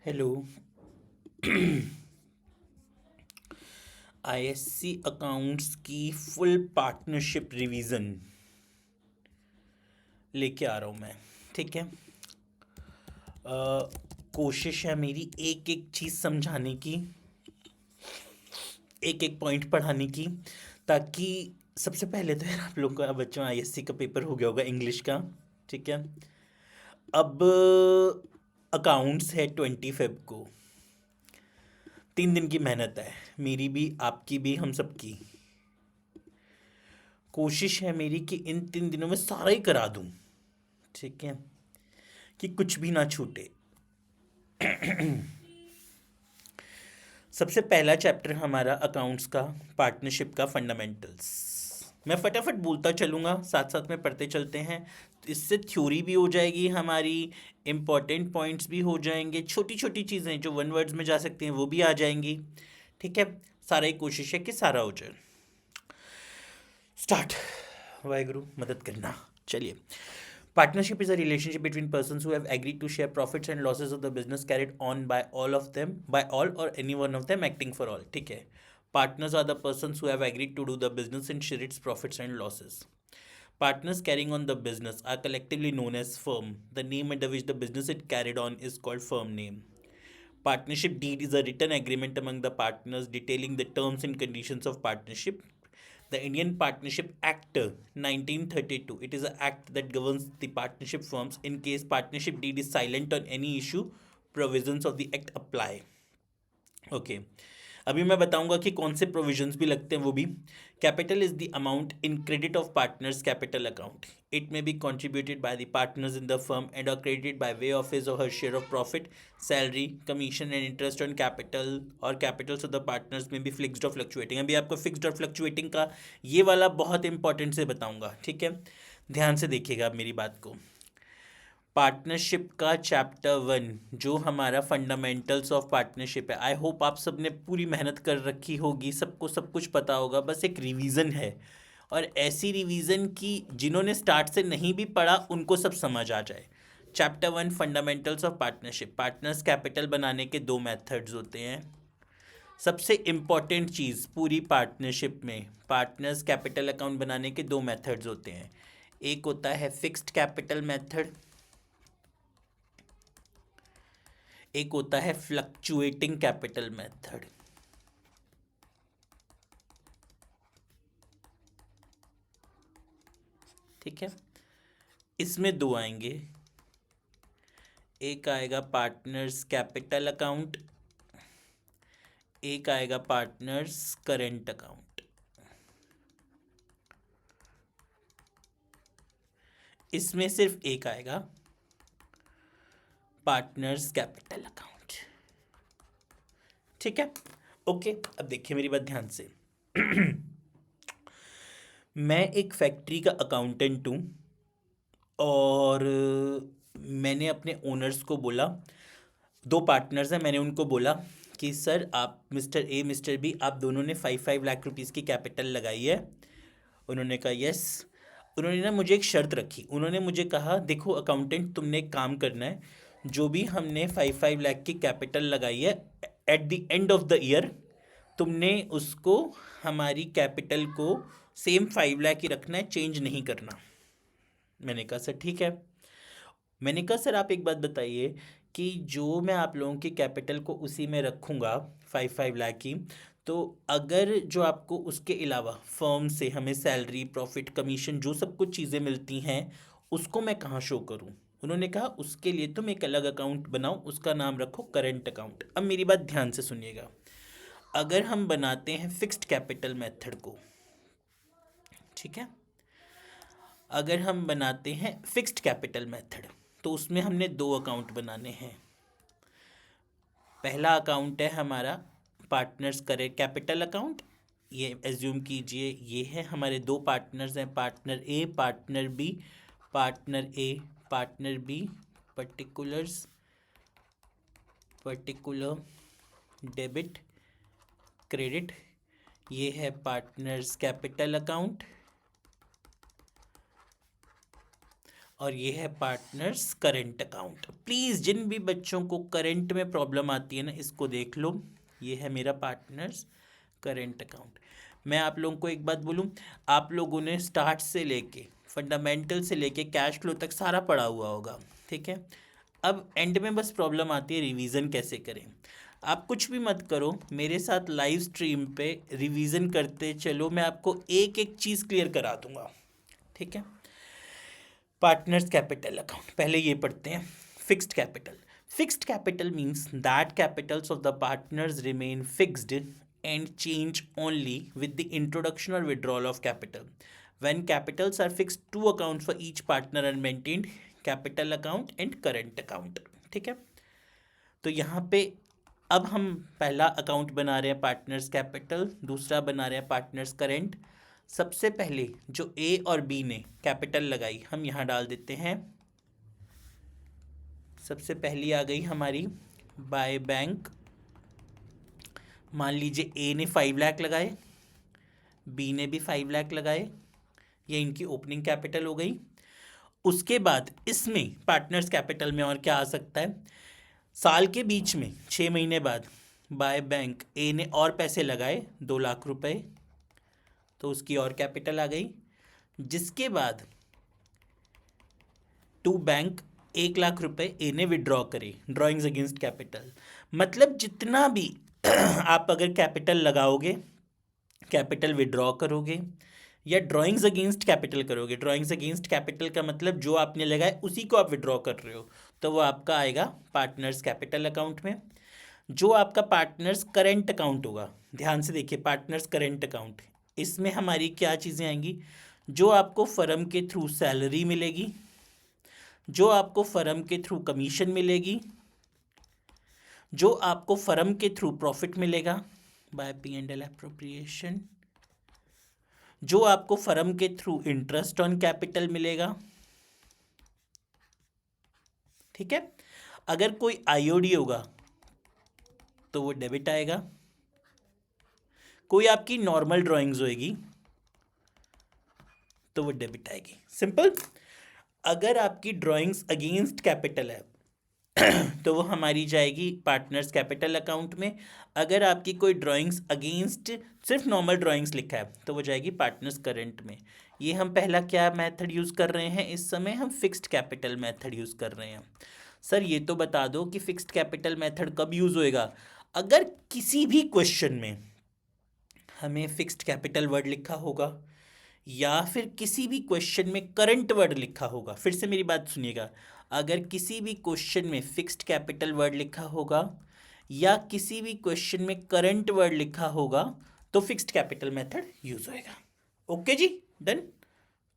Hello. ISC accounts की full partnership revision लेके आ रहा हूँ मैं। ठीक है। कोशिश है मेरी एक एक चीज़ समझाने की, एक एक पॉइंट पढ़ाने की, ताकि सबसे पहले तो यार आप लोगों का बच्चों आईएससी का पेपर हो गया होगा इंग्लिश का। ठीक है। अब अकाउंट्स है 20 फेब को। 3 दिन की मेहनत है, मेरी भी, आपकी भी, हम सबकी। कोशिश है मेरी कि इन 3 दिनों में सारा ही करा दूं। ठीक है, कि कुछ भी ना छूटे। सबसे पहला चैप्टर हमारा अकाउंट्स का, पार्टनरशिप का फंडामेंटल्स। मैं फटाफट बोलता चलूँगा, साथ साथ में पढ़ते चलते हैं। तो इससे थ्योरी भी हो जाएगी हमारी, इम्पॉर्टेंट पॉइंट्स भी हो जाएंगे, छोटी छोटी चीज़ें जो वन वर्ड्स में जा सकती हैं वो भी आ जाएंगी। ठीक है। सारा ही कोशिश है कि सारा हो जाए। स्टार्ट। वाहेगुरु मदद करना। चलिए। Partnership is a relationship between persons who have agreed to share profits and losses of the business carried on by all of them, by all or any one of them acting for all. ठीक है। Partners are the persons who have agreed to do the business and share its profits and losses. Partners carrying on the business are collectively known as firm. The name under which the business is carried on is called firm name. Partnership deed is a written agreement among the partners detailing the terms and conditions of partnership. The Indian Partnership Act 1932. It is an act that governs the partnership firms. In case partnership deed is silent on any issue, provisions of the act apply. Okay. अभी मैं बताऊंगा कि कौन से provisions भी लगते हैं वो भी। Capital is the amount in credit of partners capital account. It may be contributed by the partners in the firm and are credited by way of his और her share of profit, salary, commission and interest on capital, और capitals of the partners में भी fixed और fluctuating. अभी आपको fixed और fluctuating का ये वाला बहुत इंपॉर्टेंट से बताऊंगा। ठीक है, ध्यान से देखिएगा आप मेरी बात को। पार्टनरशिप का चैप्टर 1 जो हमारा फंडामेंटल्स ऑफ पार्टनरशिप है, आई होप आप सब ने पूरी मेहनत कर रखी होगी, सबको सब कुछ पता होगा, बस एक रिवीजन है। और ऐसी रिवीजन की जिन्होंने स्टार्ट से नहीं भी पढ़ा उनको सब समझ आ जाए। Chapter 1 fundamentals of partnership. Partners capital बनाने के 2 मेथड्स होते हैं। सबसे इम्पॉर्टेंट चीज़ पूरी पार्टनरशिप में, पार्टनर्स कैपिटल अकाउंट बनाने के 2 मेथड्स होते हैं। एक होता है फिक्स्ड कैपिटल मेथड, एक होता है फ्लक्चुएटिंग कैपिटल मेथड। ठीक है। इसमें 2 आएंगे। एक आएगा पार्टनर्स कैपिटल अकाउंट, एक आएगा पार्टनर्स करेंट अकाउंट। इसमें सिर्फ एक आएगा, पार्टनर्स कैपिटल अकाउंट। ठीक है। ओके, अब देखिए मेरी बात ध्यान से। मैं एक फैक्ट्री का अकाउंटेंट हूँ और मैंने अपने ओनर्स को बोला, 2 पार्टनर्स हैं, मैंने उनको बोला कि सर आप मिस्टर ए मिस्टर बी आप दोनों ने 5-5 लाख रुपीज़ की कैपिटल लगाई है। उन्होंने कहा यस। उन्होंने ना मुझे एक शर्त रखी, उन्होंने मुझे कहा देखो अकाउंटेंट तुमने एक काम करना है, जो भी हमने 5-5 लाख की कैपिटल लगाई है, at the end of the year तुमने उसको, हमारी कैपिटल को सेम 5 लाख ही रखना है, चेंज नहीं करना। मैंने कहा सर ठीक है। मैंने कहा सर आप एक बात बताइए कि जो मैं आप लोगों की कैपिटल को उसी में रखूँगा 5-5 लाख की, तो अगर जो आपको उसके अलावा फर्म से हमें सैलरी, प्रॉफिट, कमीशन, जो सब कुछ चीज़ें मिलती हैं उसको मैं कहाँ शो करूँ। उन्होंने कहा उसके लिए तुम एक अलग अकाउंट बनाओ, उसका नाम रखो करेंट अकाउंट। अब मेरी बात ध्यान से सुनिएगा। अगर हम बनाते हैं फिक्स्ड कैपिटल मेथड को, ठीक है, अगर हम बनाते हैं फिक्स्ड कैपिटल मेथड तो उसमें हमने 2 अकाउंट बनाने हैं। पहला अकाउंट है हमारा पार्टनर्स करे कैपिटल अकाउंट। ये एज्यूम कीजिए ये है, हमारे 2 पार्टनर्स हैं, partner A partner B. Partner A partner B, particulars, particular, debit, credit. ये है पार्टनर्स कैपिटल अकाउंट। और ये है पार्टनर्स करंट अकाउंट। प्लीज़ जिन भी बच्चों को करंट में प्रॉब्लम आती है ना, इसको देख लो। ये है मेरा पार्टनर्स करंट अकाउंट। मैं आप लोगों को एक बात बोलूं, आप लोगों ने स्टार्ट से लेके फंडामेंटल से लेके कैश फ्लो तक सारा पढ़ा हुआ होगा, ठीक है। अब एंड में बस प्रॉब्लम आती है रिवीजन कैसे करें। आप कुछ भी मत करो, मेरे साथ लाइव स्ट्रीम पे रिवीजन करते चलो, मैं आपको एक एक चीज़ क्लियर करा दूंगा, ठीक है। पार्टनर्स कैपिटल अकाउंट पहले ये पढ़ते हैं। Fixed capital, fixed capital means that Capitals of the partners remain fixed and change only with the introduction or withdrawal of capital. When capitals are fixed, two accounts for each partner are maintained, capital account and current account, ठीक है। तो यहाँ पे अब हम पहला account बना रहे हैं पार्टनर्स कैपिटल, दूसरा बना रहे हैं पार्टनर्स करेंट। सबसे पहले जो ए और बी ने कैपिटल लगाई हम यहाँ डाल देते हैं। सबसे पहली आ गई हमारी बाय बैंक। मान लीजिए ए ने 5 लाख लगाए, बी ने भी 5 लाख लगाए, ये इनकी ओपनिंग कैपिटल हो गई। उसके बाद इसमें पार्टनर्स कैपिटल में और क्या आ सकता है, साल के बीच में 6 महीने बाद बाय बैंक ए ने और पैसे लगाए 2 लाख रुपए, तो उसकी और कैपिटल आ गई। जिसके बाद टू बैंक 1 लाख रुपए ए ने विड्रॉ करे, ड्रॉइंग्स अगेंस्ट कैपिटल। मतलब जितना भी आप अगर कैपिटल लगाओगे, कैपिटल विड्रॉ करोगे या ड्रॉइंग्स अगेंस्ट कैपिटल करोगे, ड्रॉइंग्स अगेंस्ट कैपिटल का मतलब जो आपने लगाया उसी को आप विड्रॉ कर रहे हो, तो वो आपका आएगा पार्टनर्स कैपिटल अकाउंट में। जो आपका पार्टनर्स करेंट अकाउंट होगा, ध्यान से देखिए, पार्टनर्स करेंट अकाउंट, इसमें हमारी क्या चीज़ें आएंगी, जो आपको फर्म के थ्रू सैलरी मिलेगी, जो आपको फर्म के थ्रू कमीशन मिलेगी, जो आपको फर्म के थ्रू प्रॉफिट मिलेगा बाय P&L एप्रोप्रिएशन, जो आपको फर्म के थ्रू इंटरेस्ट ऑन कैपिटल मिलेगा, ठीक है। अगर कोई आईओडी होगा तो वो डेबिट आएगा, कोई आपकी नॉर्मल ड्राइंग्स होएगी तो वो डेबिट आएगी, सिंपल। अगर आपकी ड्राइंग्स अगेंस्ट कैपिटल है तो वो हमारी जाएगी पार्टनर्स कैपिटल अकाउंट में। अगर आपकी कोई ड्राइंग्स अगेंस्ट सिर्फ नॉर्मल ड्राइंग्स लिखा है तो वो जाएगी पार्टनर्स करंट में। ये हम पहला क्या मेथड यूज़ कर रहे हैं, इस समय हम फिक्स्ड कैपिटल मेथड यूज़ कर रहे हैं। सर ये तो बता दो कि फिक्स्ड कैपिटल मेथड कब यूज़ होएगा, अगर किसी भी क्वेश्चन में हमें फिक्स्ड कैपिटल वर्ड लिखा होगा या फिर किसी भी क्वेश्चन में करंट वर्ड लिखा होगा। फिर से मेरी बात सुनिएगा, अगर किसी भी क्वेश्चन में फिक्स्ड कैपिटल वर्ड लिखा होगा या किसी भी क्वेश्चन में करंट वर्ड लिखा होगा तो फिक्स्ड कैपिटल मेथड यूज होएगा। ओके जी, डन।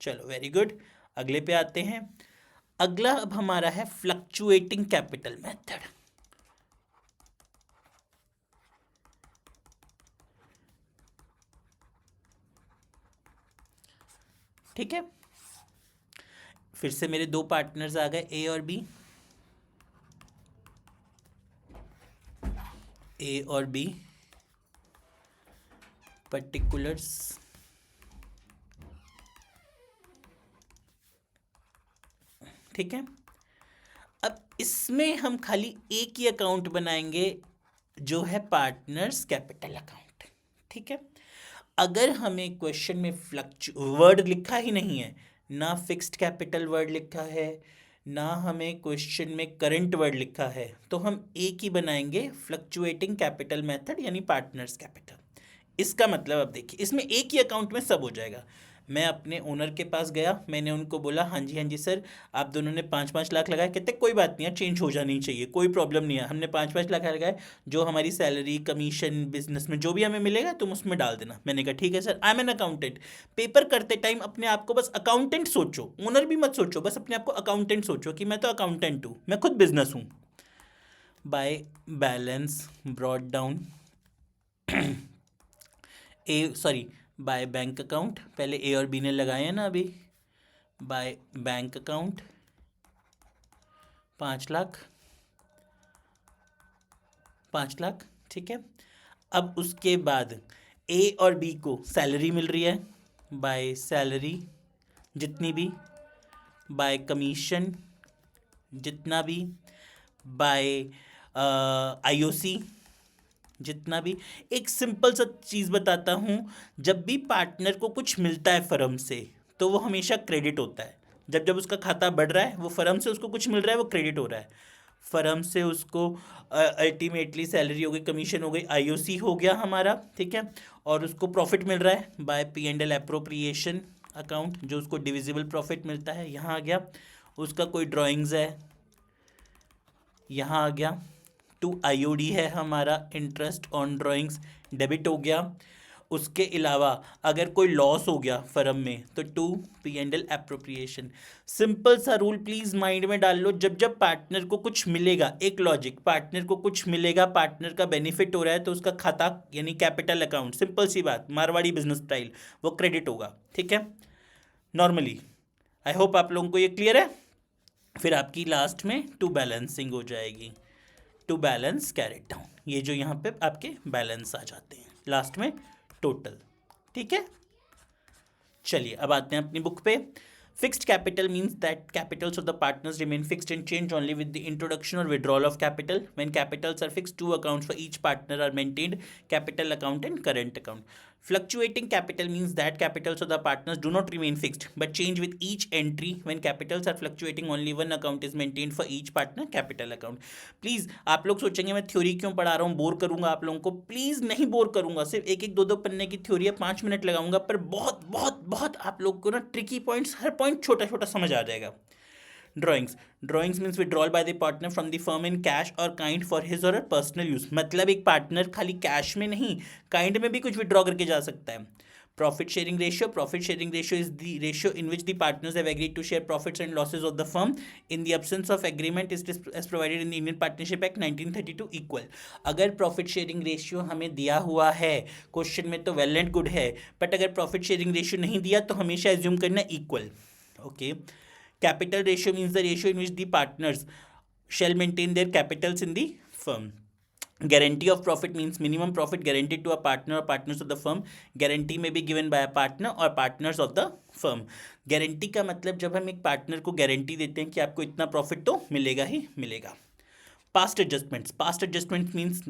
चलो वेरी गुड, अगले पे आते हैं। अगला अब हमारा है फ्लक्चुएटिंग कैपिटल मेथड। ठीक है, फिर से मेरे दो पार्टनर्स आ गए, ए और बी। ए और बी पर्टिकुलर्स, ठीक है। अब इसमें हम खाली एक ही अकाउंट बनाएंगे जो है पार्टनर्स कैपिटल अकाउंट, ठीक है। अगर हमें क्वेश्चन में वर्ड लिखा ही नहीं है, ना फिक्स्ड कैपिटल वर्ड लिखा है, ना हमें क्वेश्चन में करंट वर्ड लिखा है, तो हम एक ही बनाएंगे फ्लक्चुएटिंग कैपिटल मेथड यानी पार्टनर्स कैपिटल। इसका मतलब अब देखिए, इसमें एक ही अकाउंट में सब हो जाएगा। मैं अपने ओनर के पास गया, मैंने उनको बोला हाँ जी सर, आप दोनों ने 5-5 लाख लगाए। कहते कोई बात नहीं है, चेंज हो जानी चाहिए, कोई प्रॉब्लम नहीं है, हमने 5-5 लाख लगाए, जो हमारी सैलरी कमीशन बिजनेस में जो भी हमें मिलेगा तुम उसमें डाल देना। मैंने कहा ठीक है sir. I am an accountant. Paper करते टाइम अपने आप को बस अकाउंटेंट सोचो, ओनर भी मत सोचो, बस अपने आप को अकाउंटेंट सोचो कि मैं तो अकाउंटेंट हूँ, मैं खुद बिजनेस हूँ। By balance brought down by bank account, पहले ए और बी ने लगाए हैं ना अभी, by bank account 5 lakh, 5 lakh, ठीक है। अब उसके बाद ए और बी को सैलरी मिल रही है, बाय सैलरी जितनी भी बाय कमीशन, जितना भी, बाय आईओसी, जितना भी। एक सिंपल सा चीज़ बताता हूँ, जब भी पार्टनर को कुछ मिलता है फर्म से तो वो हमेशा क्रेडिट होता है। जब जब उसका खाता बढ़ रहा है, वो फर्म से उसको कुछ मिल रहा है, वो क्रेडिट हो रहा है। फर्म से उसको अल्टीमेटली सैलरी हो गई, कमीशन हो गई, आईओसी हो गया हमारा, ठीक है। और उसको प्रॉफिट मिल रहा है by P and L appropriation account, जो उसको डिविजिबल प्रॉफिट मिलता है, यहाँ आ गया। उसका कोई ड्राइंग्स है, यहाँ आ गया। टू आईओडी है हमारा, इंटरेस्ट ऑन ड्राइंग्स, डेबिट हो गया। उसके अलावा अगर कोई लॉस हो गया फर्म में तो to P and L appropriation. Simple सा रूल प्लीज माइंड में डाल लो, जब जब पार्टनर को कुछ मिलेगा, एक लॉजिक, पार्टनर को कुछ मिलेगा, पार्टनर का बेनिफिट हो रहा है, तो उसका खाता यानी कैपिटल अकाउंट, सिंपल सी बात, मारवाड़ी बिजनेस स्टाइल, वो क्रेडिट होगा, ठीक है, नॉर्मली। आई होप आप लोगों को ये क्लियर है। फिर आपकी लास्ट में टू बैलेंसिंग हो जाएगी, टू बैलेंस कैरेट डाउन, ये जो यहाँ पे आपके बैलेंस आ जाते हैं लास्ट में टोटल, ठीक है। चलिए अब आते हैं अपनी बुक पे। Fixed capital means that capitals of the partners remain fixed and change only with the introduction or withdrawal of capital. When capitals are fixed, two accounts for each partner are maintained: capital account and current account. Fluctuating capital means that capitals of the partners do not remain fixed but change with each entry. When capitals are fluctuating, only one account is maintained for each partner capital account. Please आप लोग सोचेंगे मैं theory क्यों पढ़ा रहा हूँ, bore करूंगा आप लोगों को। प्लीज़ नहीं बोर करूंगा, सिर्फ एक एक दो दो पन्ने की थ्योरी है, 5 मिनट लगाऊंगा, पर बहुत बहुत बहुत आप लोग को ना ट्रिकी पॉइंट्स, हर पॉइंट छोटा छोटा समझ आ जाएगा। Drawings means withdrawal by the partner from the firm in cash और काइंड फॉर हिज और पर्सनल यूज। मतलब एक पार्टनर खाली कैश में नहीं, काइंड में भी कुछ विड्रॉ करके जा सकता है। Profit sharing ratio is the ratio in which the partners have agreed to share profits and losses of the firm. In the absence of agreement is as provided in the Indian partnership Act 1932 equal. अगर profit sharing ratio हमें दिया हुआ है question में तो well and good है, but अगर profit sharing ratio नहीं दिया तो हमेशा एज्यूम करना equal, okay. Capital ratio means the ratio in which the partners shall maintain their capitals in the firm. Guarantee of profit means minimum profit guaranteed to a partner or partners of the firm. Guarantee may be given by a partner or partners of the firm. Guarantee का मतलब जब हम एक partner को guarantee देते हैं कि आपको इतना प्रॉफिट तो मिलेगा ही मिलेगा। Past adjustments means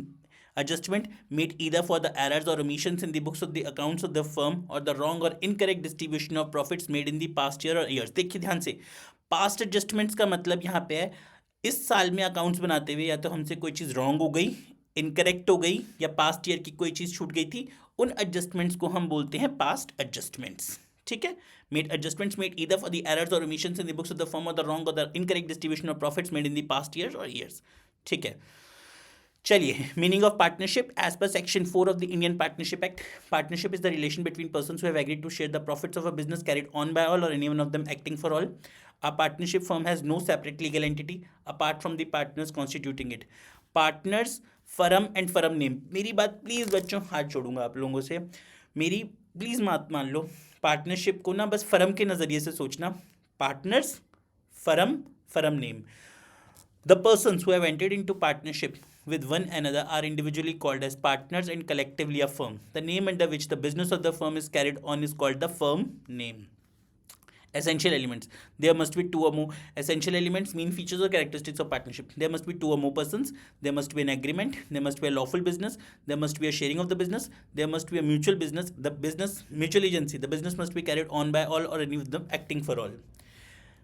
adjustment made either for the errors or omissions in the books of the accounts of the firm or the wrong or incorrect distribution of profits made in the past year or years. देखिए ध्यान से, past adjustments का मतलब यहाँ पे है इस साल में अकाउंट्स बनाते हुए या तो हमसे कोई चीज़ रॉन्ग हो गई, इनकरेक्ट हो गई, या पास्ट ईयर की कोई चीज़ छूट गई थी, उन एडजस्टमेंट्स को हम बोलते हैं पास्ट एडजस्टमेंट्स, ठीक है। Made adjustments made either for the errors और omissions in the books of the firm और द रॉन्ग और the incorrect distribution of profits made in the past years और ईयर्स, ठीक है। चलिए, meaning of partnership as per section 4 of the Indian partnership act. Partnership is the relation between persons who have agreed to share the profits of a business carried on by all और any one of them acting for all. A partnership firm has no separate legal entity apart from the partners constituting it. Partners, firm and firm name. मेरी बात please बच्चों, हाथ जोड़ूंगा आप लोगों से, मेरी प्लीज़ बात मान लो। पार्टनरशिप को ना बस फर्म के नज़रिए से सोचना, partners, firm name. The persons who have entered into partnership with one another are individually called as partners and collectively a firm. The name under which the business of the firm is carried on is called the firm name. Essential elements. There must be two or more. Essential elements mean features or characteristics of partnership. There must be two or more persons. There must be an agreement. There must be a lawful business. There must be a sharing of the business. There must be a mutual business. The business, mutual agency. The business must be carried on by all or any of them acting for all.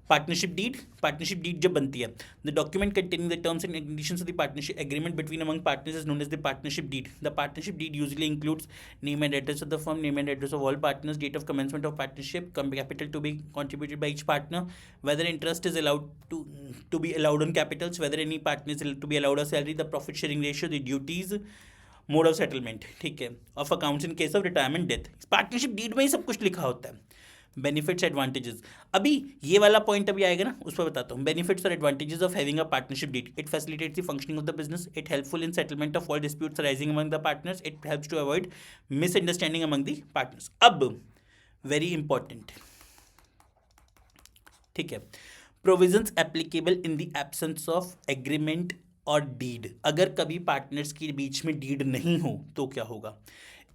Partnership deed जब बनती है, the document containing the terms and conditions of the partnership agreement between among partners is known as the partnership deed. The partnership deed usually includes name and address of the firm, name and address of all partners, date of commencement of partnership, capital to be contributed by each partner, whether interest is allowed to be allowed on capitals, whether any partner is to be allowed a salary, the profit sharing ratio, the duties, mode of settlement, ठीक है, of accounts in case of retirement death. Partnership deed में ही सब कुछ लिखा होता है। Benefits advantages, अभी ये वाला पॉइंट अभी आएगा ना, उस पर बताता हूँ। बेनिफिट्स और advantages of having a partnership deed: it facilitates the functioning of the business, it helpful in settlement of all disputes arising among the partners, it helps to avoid misunderstanding among the partners. अब very important, ठीक है, provisions applicable in the absence of agreement और deed. अगर कभी partners के बीच में deed नहीं हो तो क्या होगा?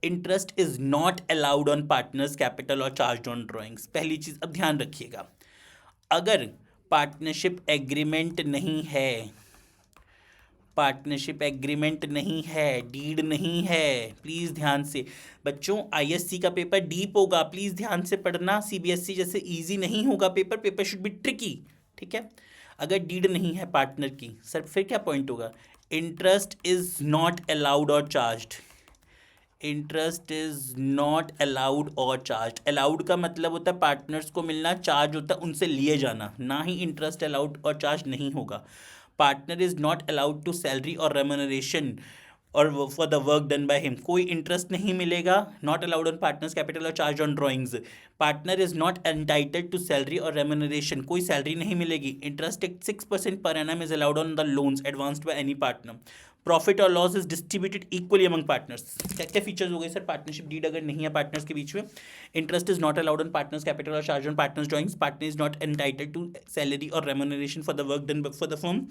Interest is not allowed on partners capital और चार्ज ऑन ड्रॉइंग्स। पहली चीज अब ध्यान रखिएगा, अगर पार्टनरशिप एग्रीमेंट नहीं है, पार्टनरशिप एग्रीमेंट नहीं है, डीड नहीं है, प्लीज़ ध्यान से बच्चों, आईएससी का पेपर डीप होगा, प्लीज़ ध्यान से पढ़ना, सीबीएसई जैसे इजी नहीं होगा paper, paper should be tricky, ठीक है। अगर डीड नहीं है पार्टनर की, सर फिर क्या पॉइंट होगा? इंटरेस्ट इज नॉट अलाउड और charged, interest is not allowed और चार्ज। अलाउड का मतलब होता है पार्टनर्स को मिलना, चार्ज होता है उनसे लिए जाना, ना ही इंटरेस्ट अलाउड और चार्ज नहीं होगा। Partner is not allowed to salary और रेम्यूनरेशन और for the work done by him, कोई इंटरेस्ट नहीं मिलेगा, not allowed on partners capital और charge on drawings. Partner is not entitled to salary और रेम्यूनरेशन, कोई सैलरी नहीं मिलेगी। Interest at 6% per annum is allowed on the loans advanced by any partner. Profit और loss is distributed equally among partners. क्या क्या features हो गए sir? Partnership deed अगर नहीं है पार्टनर्स के बीच में, interest is not allowed on partners capital और charge on partners drawings, partner is not entitled to salary और remuneration for the work done for the firm,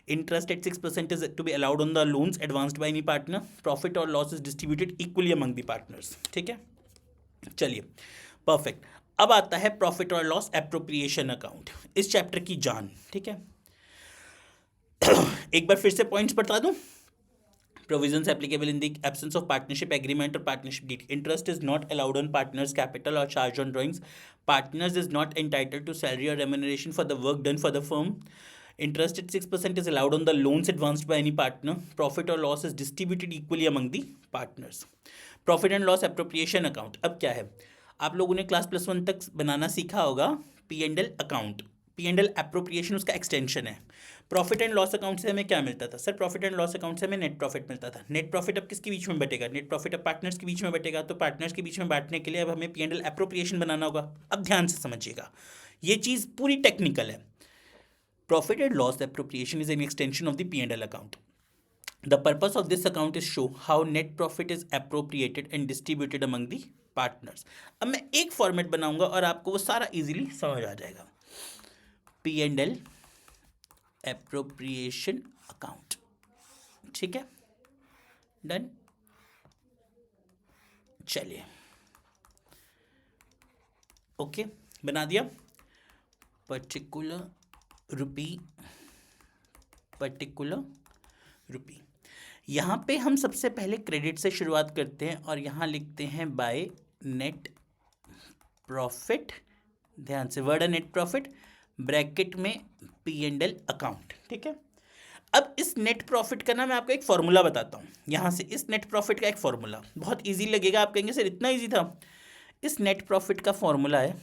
interest at 6% is to be allowed on the loans advanced by any partner, profit और loss is distributed equally among the partners, ठीक है। चलिए perfect. अब आता है profit और loss appropriation account, इस chapter की जान, ठीक है। एक बार फिर से पॉइंट्स बता दूं। Provisions applicable in the absence of partnership agreement or partnership deed. Interest is not allowed on partners' capital or charge on drawings. Partners is not entitled to salary or remuneration for the work done for the firm. Interest at 6% is allowed on the loans advanced by any partner. Profit or loss is distributed equally among the partners. Profit and loss appropriation account. अब क्या है? आप लोगों ने class +1 तक बनाना सीखा होगा P&L account. P&L appropriation उसका एक्सटेंशन है। प्रॉफिट एंड लॉस अकाउंट से हमें क्या मिलता था? Sir profit and loss account से हमें नेट प्रॉफिट मिलता था। नेट प्रॉफिट अब किसके बीच में बटेगा? नेट प्रॉफिट अब पार्टनर्स के बीच में बटेगा। तो पार्टनर्स के बीच में बांटने के लिए अब हमें P&L एप्रोप्रिएशन बनाना होगा। अब ध्यान से समझिएगा, ये चीज़ पूरी टेक्निकल है। Profit and loss appropriation is an extension of the P&L account. The purpose of this account is show how net profit is appropriated and distributed among the partners. अब मैं एक फॉर्मेट बनाऊंगा और आपको वो सारा इजीली समझ आ जाएगा। P&L एप्रोप्रिएशन अकाउंट, ठीक है, डन। चलिए ओके, बना दिया। पर्टिकुलर रुपी। यहाँ पे हम सबसे पहले क्रेडिट से शुरुआत करते हैं और यहाँ लिखते हैं बाय नेट प्रॉफिट। ध्यान से वर्ड है नेट प्रॉफिट, ब्रैकेट में P&L अकाउंट, ठीक है। अब इस नेट प्रॉफिट का ना मैं आपको एक फॉर्मूला बताता हूँ। यहाँ से इस नेट प्रॉफिट का एक फॉर्मूला बहुत इजी लगेगा, आप कहेंगे सर इतना इजी था। इस नेट प्रॉफिट का फॉर्मूला है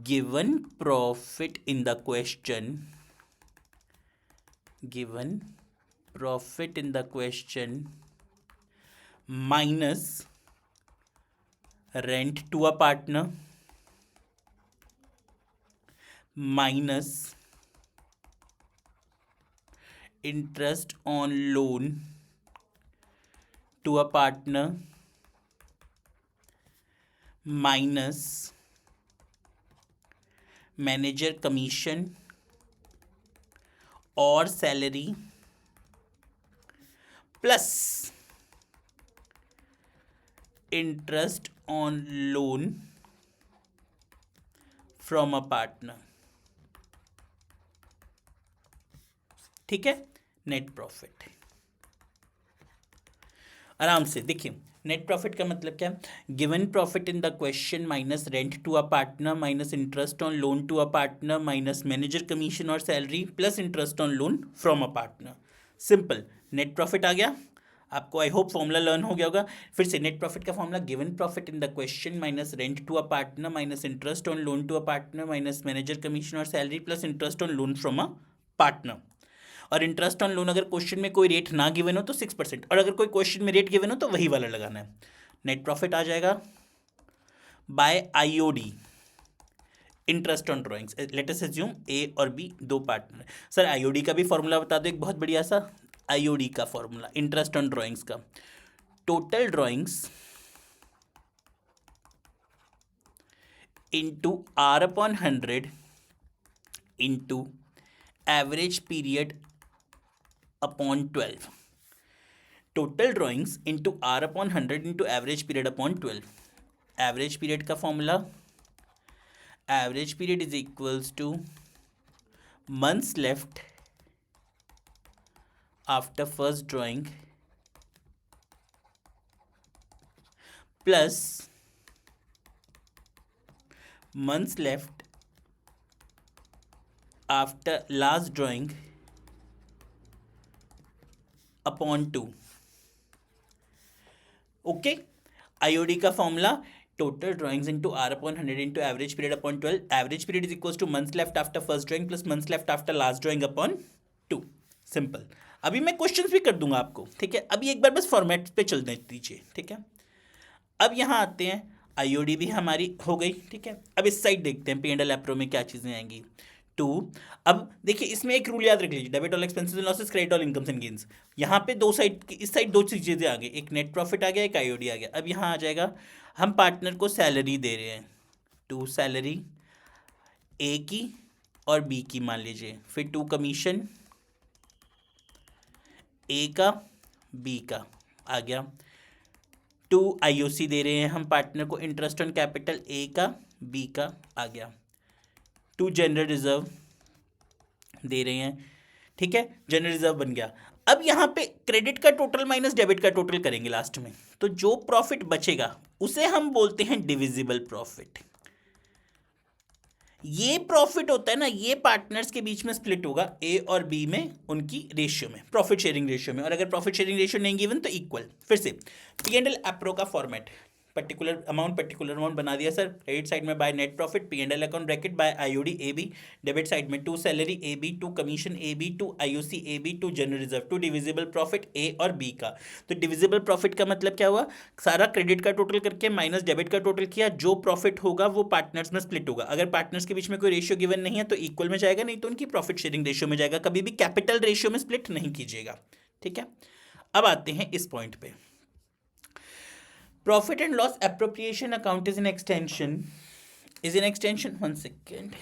given profit in the question, given profit in the question minus rent to a partner minus interest on loan to a partner minus manager commission or salary plus interest on loan from a partner, ठीक है। Net profit आराम से देखिए, net profit का मतलब क्या है? Given profit in the question minus rent to a partner minus interest on loan to a partner minus manager commission और salary plus interest on loan from a partner. Simple net profit आ गया। आपको I hope formula learn हो गया होगा। फिर से net profit का formula given profit in the question minus rent to a partner minus interest on loan to a partner minus manager commission और salary plus interest on loan from a partner. और interest on loan अगर question में कोई rate ना given हो तो 6%, और अगर कोई क्वेश्चन में रेट गिवन हो तो वही वाला लगाना है। नेट प्रॉफिट आ जाएगा by IOD, interest on drawings. Let us assume A और B दो पार्टनर। सर IOD का भी फॉर्मूला बता दो एक बहुत बढ़िया सा। IOD का फॉर्मूला इंटरेस्ट ऑन ड्राइंग्स का, total drawings into R/100 into average period upon 12। Total drawings into R/100 into average period upon 12। Average period का formula average period is equals to months left after first drawing plus months left after last drawing upon 2. Okay, IOD का formula total drawings into R upon 100 into average period upon 12. Average period is equals to months left after first drawing plus months left after last drawing upon 2. Simple. अभी मैं questions भी कर दूंगा आपको, ठीक है. अभी एक बार बस फॉर्मेट पे चल दीजिए, ठीक है. अब यहाँ आते हैं, आईओडी भी हमारी हो गई, ठीक है. अब इस साइड देखते हैं P&L एप्रो में क्या चीज़ें आएंगी. 2. अब देखिए इसमें एक रूल याद रख लीजिए, debit all expenses and losses, credit all incomes and gains. यहाँ पे दो साइड, इस साइड दो चीज़ें आ गई, एक नेट प्रॉफिट आ गया, एक आईओडी आ गया. अब यहाँ आ जाएगा, हम पार्टनर को सैलरी दे रहे हैं, 2 सैलरी ए की और बी की मान लीजिए, फिर 2 कमीशन ए का बी का आ गया. 2 आईओसी दे रहे हैं हम पार्टनर को, इंटरेस्ट ऑन कैपिटल ए का बी का आ गया. 2 जनरल रिजर्व दे रहे हैं, ठीक है. जनरल रिजर्व बन गया. अब यहाँ पे क्रेडिट का टोटल माइनस डेबिट का टोटल करेंगे लास्ट में, तो जो प्रॉफिट बचेगा उसे हम बोलते हैं डिविजिबल प्रॉफिट. ये प्रॉफिट होता है ना, ये पार्टनर्स के बीच में स्प्लिट होगा ए और बी में, उनकी रेशियो में, प्रॉफिट शेयरिंग रेशियो में. और अगर प्रॉफिट शेयरिंग रेशियो नहीं गिवन तो इक्वल. फिर से P&L एप्रो का फॉर्मेट, पर्टिकुलर अमाउंट बना दिया सर. क्रेडिट साइड में by net profit, P&L account bracket by IOD A B. Debit side में 2 salary A B, 2 commission A B, 2 IOC A B, 2 general reserve, 2 divisible profit A और B का. तो divisible profit का मतलब क्या हुआ, सारा क्रेडिट का टोटल करके माइनस डेबिट का टोटल किया, जो प्रॉफिट होगा वो पार्टनर्स में स्प्लिट होगा. अगर पार्टनर्स के बीच में कोई रेशियो गिवन नहीं है तो इक्वल में जाएगा, नहीं तो उनकी प्रॉफिट शेयरिंग रेशियो में जाएगा. कभी भी कैपिटल रेशियो में स्प्लिट नहीं कीजिएगा, ठीक है. अब आते हैं इस पॉइंट पे. Profit and loss appropriation account is an extension. One second.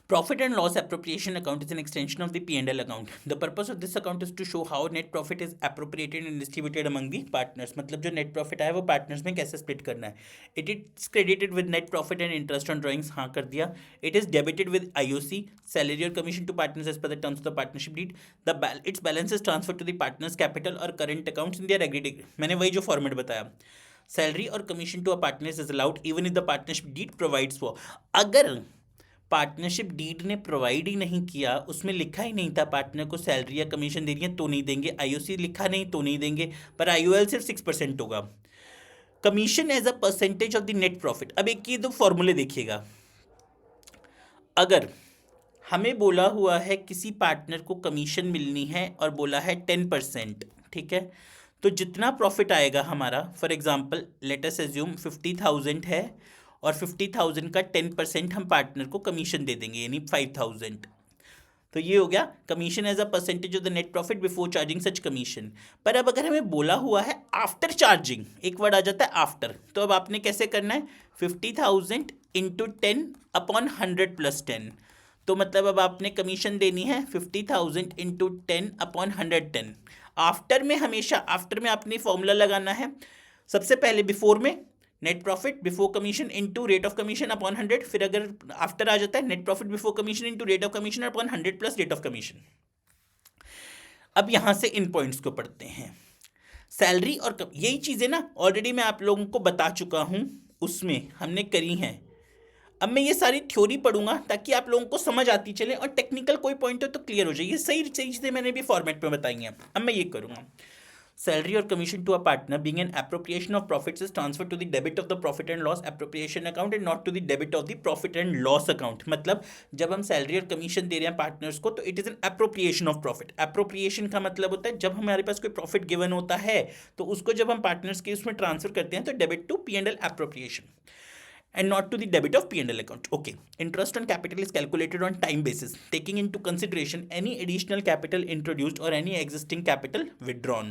Profit and loss appropriation account is an extension of the P&L account. The purpose of this account is to show how net profit is appropriated and distributed among the partners. मतलब जो net profit आया वो partners में कैसे split करना है. It is credited with net profit and interest on drawings, हाँ कर दिया. It is debited with IOC, salary or commission to partners as per the terms of the partnership deed. Its balance is transferred to the partners' capital or current accounts in their aggregate. मैंने वही जो format बताया. Salary or commission to a partners is allowed even if the partnership deed provides for. अगर partnership deed ने provide ही नहीं किया, उसमें लिखा ही नहीं था पार्टनर को सैलरी या कमीशन देनी है तो नहीं देंगे, आईओसी लिखा नहीं तो नहीं देंगे, पर आईओएल सिर्फ 6% होगा. Commission as a percentage of the net profit. अब एक ये दो फॉर्मूले देखिएगा. अगर हमें बोला हुआ है किसी पार्टनर को कमीशन मिलनी है और बोला है 10%, ठीक है, तो जितना प्रॉफिट आएगा हमारा, for example let us assume 50,000 है और 50,000 का 10% हम पार्टनर को कमीशन दे देंगे, यानी 5,000. तो ये हो गया commission as a percentage of the net profit before charging such commission. पर अब अगर हमें बोला हुआ है आफ्टर चार्जिंग, एक वर्ड आ जाता है आफ्टर, तो अब आपने कैसे करना है, 50,000 इंटू 10 अपॉन 100 प्लस 10. तो मतलब अब आपने कमीशन देनी है 50,000 इंटू 10 अपॉन 110. आफ्टर में हमेशा, आफ्टर में आपने फॉर्मूला लगाना है. सबसे पहले बिफोर में net profit before commission into rate of commission upon 100, फिर अगर आफ्टर आ जाता है net profit before commission into rate of commission upon 100 plus rate of commission. अब यहां से इन पॉइंट्स को पढ़ते हैं. सैलरी और यही चीजें ना ऑलरेडी मैं आप लोगों को बता चुका हूं, उसमें हमने करी हैं. अब मैं ये सारी थ्योरी पढ़ूंगा ताकि आप लोगों को समझ आती चले और टेक्निकल कोई पॉइंट हो तो क्लियर हो जाए. ये सही चीजें मैंने भी फॉर्मेट में बताई हैं. अब मैं ये करूंगा. Salary or commission to a partner being an appropriation of profits is transferred to the debit of the profit and loss appropriation account and not to the debit of the profit and loss account. मतलब जब हम salary और commission दे रहे हैं partners को तो it is an appropriation of profit. Appropriation का मतलब होता है जब हमारे पास कोई प्रॉफिट गिवन होता है तो उसको जब हम पार्टनर्स के उसमें ट्रांसफर करते हैं तो debit to P&L appropriation and not to the debit of P&L account. Okay. Interest on capital is calculated on time basis, taking into consideration any additional capital introduced or any existing capital withdrawn.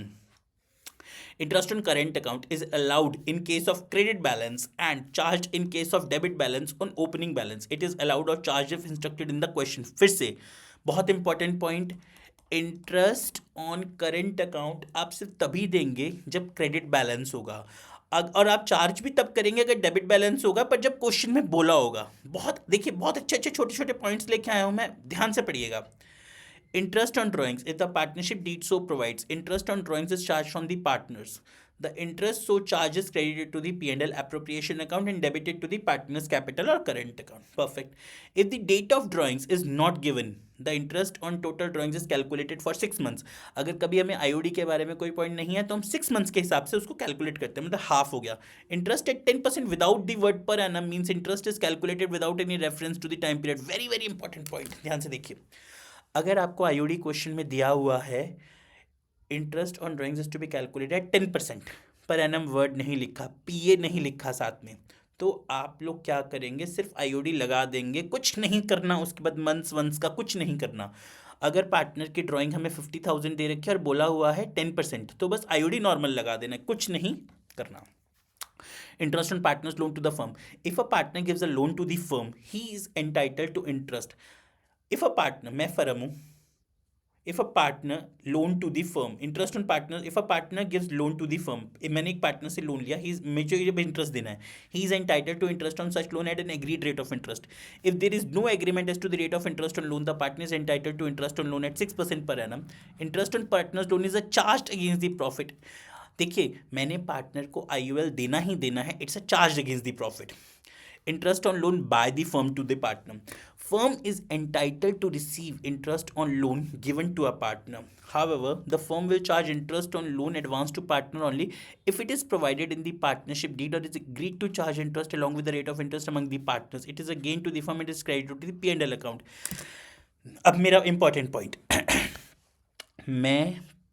Interest on current account is allowed in case of credit balance and charged in case of debit balance on opening balance. It is allowed or charged if instructed in the question. फिर से बहुत important point, interest on current account आप सिर्फ तभी देंगे जब credit balance होगा, और आप चार्ज भी तब करेंगे अगर डेबिट बैलेंस होगा, पर जब क्वेश्चन में बोला होगा। बहुत देखिए, बहुत अच्छे अच्छे छोटे छोटे पॉइंट्स लेके आया हूं मैं, ध्यान से पढ़िएगा। Interest on drawings, if the partnership deed so provides, interest on drawings is charged from the partners. The interest so charged is credited to the P&L appropriation account and debited to the partner's capital or current account. Perfect. If the date of drawings is not given, the interest on total drawings is calculated for 6 months. अगर कभी हमें IOD के बारे में कोई point नहीं है तो हम 6 months के हिसाब से उसको कैलकुलेट करते हैं, मतलब हाफ हो गया। Interest at 10% without the word per annum means interest is calculated without any reference to the time period. Very very important point, ध्यान से देखिए। अगर आपको आईओडी क्वेश्चन में दिया हुआ है interest on drawings is to be calculated 10%, per annum word नहीं लिखा, पीए नहीं लिखा साथ में, तो आप लोग क्या करेंगे, सिर्फ आईओडी लगा देंगे, कुछ नहीं करना, उसके बाद मंथ्स वंस का कुछ नहीं करना। अगर पार्टनर की ड्राइंग हमें 50,000 दे रखी है और बोला हुआ है 10%, तो बस आईओडी नॉर्मल लगा देना, कुछ नहीं करना। Interest on partner's loan to the firm. If a partner gives a loan to the firm, he is entitled to interest. If a partner, मैं फर्म हूँ, if a partner loan to the firm, interest on partner, if a partner gives loan to the firm, मैंने एक partner से loan लिया, मुझे जब interest देना है, he is entitled to interest on such loan at an agreed rate of interest. If there is no agreement as to the rate of interest on loan, the partner is entitled to interest on loan at 6% per annum. Interest on partner's loan is a charged against the profit. देखिए, मैंने partner को IUL देना ही देना है, it's a charge against the profit. Interest on loan by the firm to the partner. Firm is entitled to receive interest on loan given to a partner. However, the firm will charge interest on loan advance to partner only if it is provided in the partnership deed or is agreed to charge interest along with the rate of interest among the partners. It is a gain to the firm, it is credited to the P&L account. अब मेरा important point, मैं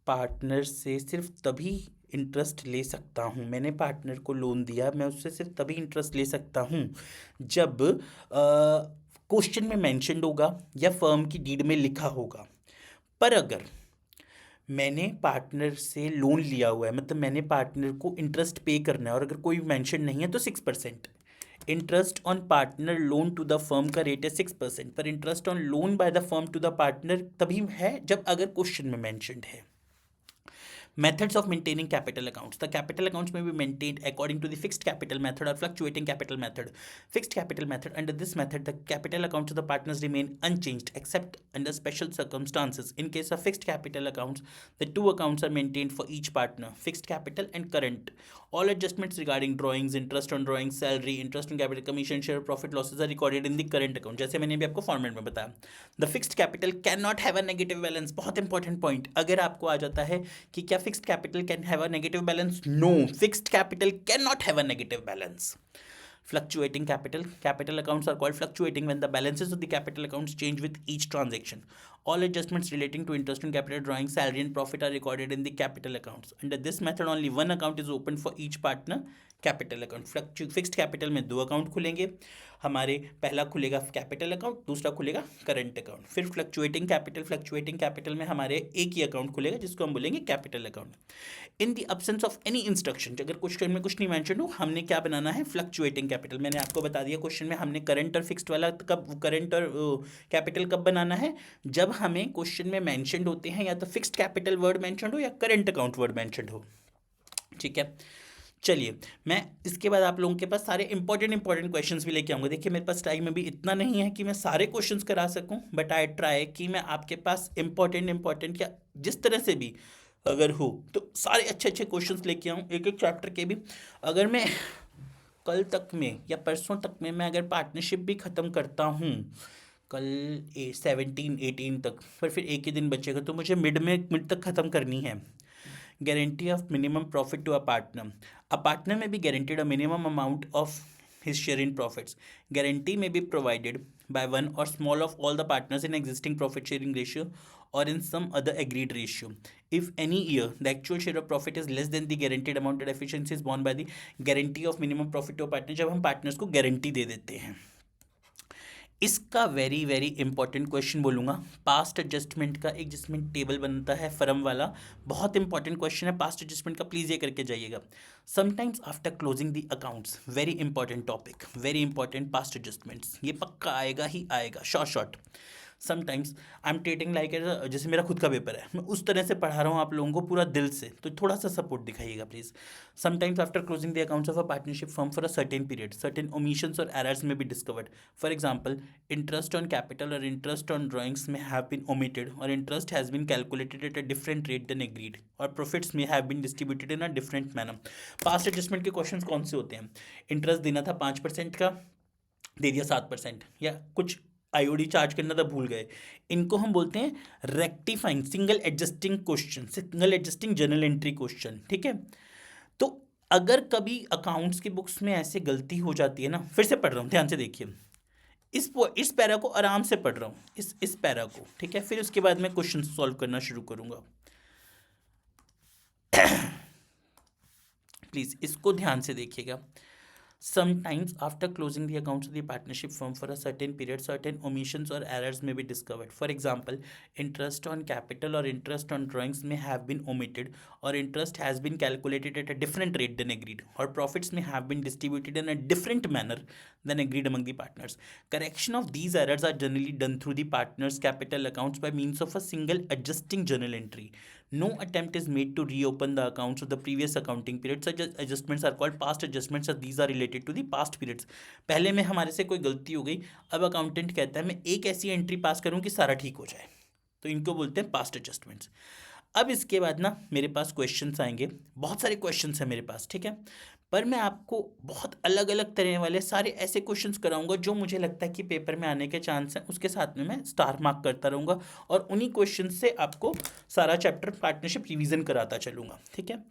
partner से सिर्फ तभी interest ले सकता हूँ, मैंने पार्टनर को लोन दिया, मैं उससे सिर्फ तभी इंटरेस्ट ले सकता हूँ जब क्वेश्चन में मेंशन्ड होगा या फर्म की डीड में लिखा होगा। पर अगर मैंने पार्टनर से लोन लिया हुआ है, मतलब मैंने पार्टनर को इंटरेस्ट पे करना है, और अगर कोई मेंशन नहीं है तो 6%। Interest on partner loan to the firm का रेट है 6%, पर interest on loan by the firm to the partner तभी है जब अगर क्वेश्चन में मेंशन्ड है। Methods of maintaining capital accounts. The capital accounts may be maintained according to the fixed capital method or fluctuating capital method. Fixed capital method. Under this method, the capital accounts of the partners remain unchanged except under special circumstances. In case of fixed capital accounts, the two accounts are maintained for each partner, fixed capital and current. All adjustments regarding drawings, interest on drawings, salary, interest on capital, commission, share, profit, losses are recorded in the current account. जैसे मैंने भी आपको format में बताया। The fixed capital cannot have a negative balance. बहुत important point, अगर आपको आ जाता है कि क्या fixed capital can have a negative balance? No, fixed capital cannot have a negative balance. Fluctuating capital. Capital accounts are called fluctuating when the balances of the capital accounts change with each transaction. All adjustments relating to interest on capital, drawing, salary and profit are recorded in the capital accounts. Under this method, only one account is open for each partner, capital account. Fixed capital में 2 account खुलेंगे हमारे, पहला खुलेगा capital account, दूसरा खुलेगा current account. फिर fluctuating capital में हमारे एक ही अकाउंट खुलेगा जिसको हम बोलेंगे capital account. In the absence of any instruction, अगर क्वेश्चन में कुछ नहीं मेंशन हो, हमने क्या बनाना है, फ्लक्चुएटिंग कैपिटल। मैंने आपको बता दिया क्वेश्चन में हमने करंट और फिक्स्ड वाला कब, करंट और कैपिटल कब बनाना है, जब हमें क्वेश्चन में मेंशन्ड होते हैं या तो फिक्स्ड कैपिटल वर्ड मेंशन्ड हो या करंट अकाउंट वर्ड मेंशन्ड हो। ठीक है, चलिए मैं इसके बाद आप लोगों के पास सारे इंपॉर्टेंट क्वेश्चंस भी लेके आऊँगा। देखिए मेरे पास टाइम में भी इतना नहीं है कि मैं सारे क्वेश्चंस करा सकूं, बट आई ट्राई कि मैं आपके पास इंपॉर्टेंट या जिस तरह से भी अगर हो तो सारे अच्छे क्वेश्चंस लेके आऊँ, एक चैप्टर के भी। अगर मैं कल तक में या परसों तक में मैं अगर पार्टनरशिप भी ख़त्म करता हूँ, कल 17-18 तक, फिर एक ही दिन बचेगा, तो मुझे मिड तक ख़त्म करनी है। Guarantee of minimum profit to a partner. A partner may be guaranteed a minimum amount of his share in profits. Guarantee may be provided by one or small of all the partners in existing profit sharing ratio or in some other agreed ratio. If any year the actual share of profit is less than the guaranteed amount, the deficiency is borne by the guarantee of minimum profit to a partner. जब हम partners को guarantee दे देते हैं, इसका very very important question बोलूँगा, past adjustment का एक जिसमें टेबल बनता है फर्म वाला, बहुत इंपॉर्टेंट क्वेश्चन है पास्ट एडजस्टमेंट का, प्लीज़ ये करके जाइएगा। Sometimes after closing the accounts, very important topic, very important, past adjustments, ये पक्का आएगा ही आएगा, short short. Sometimes I am treating like जैसे मेरा खुद का पेपर है, मैं उस तरह से पढ़ा रहा हूँ आप लोगों को पूरा दिल से, तो थोड़ा सा सपोर्ट दिखाइएगा please. Sometimes after closing the accounts of a partnership firm for a certain period, certain omissions or errors may be discovered. For example, interest on capital or interest on drawings may have been omitted, or interest has been calculated at a different rate than agreed, or profits may have been distributed in a different manner. Past adjustment के questions कौन से होते हैं? Interest देना था 5% का, दे दिया 7%, या कुछ आईओडी चार्ज करना था भूल गए, इनको हम बोलते हैं rectifying single adjusting question, single adjusting journal entry question, ठीक है। तो अगर कभी अकाउंट्स की बुक्स में ऐसे गलती हो जाती है ना, फिर से पढ़ रहा हूँ, ध्यान से देखिए, इस पैरा को आराम से पढ़ रहा हूँ, इस पैरा को, ठीक है, फिर उसके बाद मैं क्वेश्चन सॉल्व करना शुरू करूँगा। प्लीज़ इसको ध्यान से देखिएगा। Sometimes after closing the accounts of the partnership firm for a certain period, certain omissions or errors may be discovered. For example, interest on capital or interest on drawings may have been omitted, or interest has been calculated at a different rate than agreed, or profits may have been distributed in a different manner than agreed among the partners. Correction of these errors are generally done through the partners' capital accounts by means of a single adjusting journal entry. No attempt is made to reopen the accounts of the previous accounting period. Such adjustments are called past adjustments, as these are related to the past periods. पहले में हमारे से कोई गलती हो गई, अब accountant कहता है मैं एक ऐसी एंट्री पास करूं कि सारा ठीक हो जाए, तो इनको बोलते हैं पास्ट एडजस्टमेंट्स। अब इसके बाद ना मेरे पास क्वेश्चंस आएंगे, बहुत सारे क्वेश्चंस हैं मेरे पास, ठीक है, पर मैं आपको बहुत अलग अलग तरह वाले सारे ऐसे क्वेश्चंस कराऊंगा जो मुझे लगता है कि पेपर में आने के चांस हैं, उसके साथ में मैं स्टार मार्क करता रहूँगा, और उन्हीं क्वेश्चन से आपको सारा चैप्टर पार्टनरशिप रिवीजन कराता चलूँगा, ठीक है।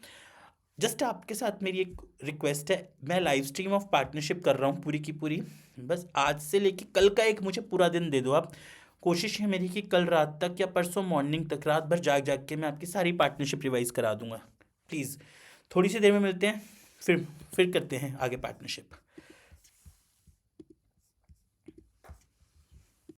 जस्ट आपके साथ मेरी एक रिक्वेस्ट है, मैं लाइव स्ट्रीम ऑफ पार्टनरशिप कर रहा हूँ पूरी की पूरी, बस आज से लेके कल का एक मुझे पूरा दिन दे दो आप। कोशिश है मेरी कि कल रात तक या परसों मॉर्निंग तक रात भर जाग जाग के मैं आपकी सारी पार्टनरशिप रिवाइज करा दूंगा। प्लीज़ थोड़ी सी देर में मिलते हैं, फिर करते हैं आगे पार्टनरशिप।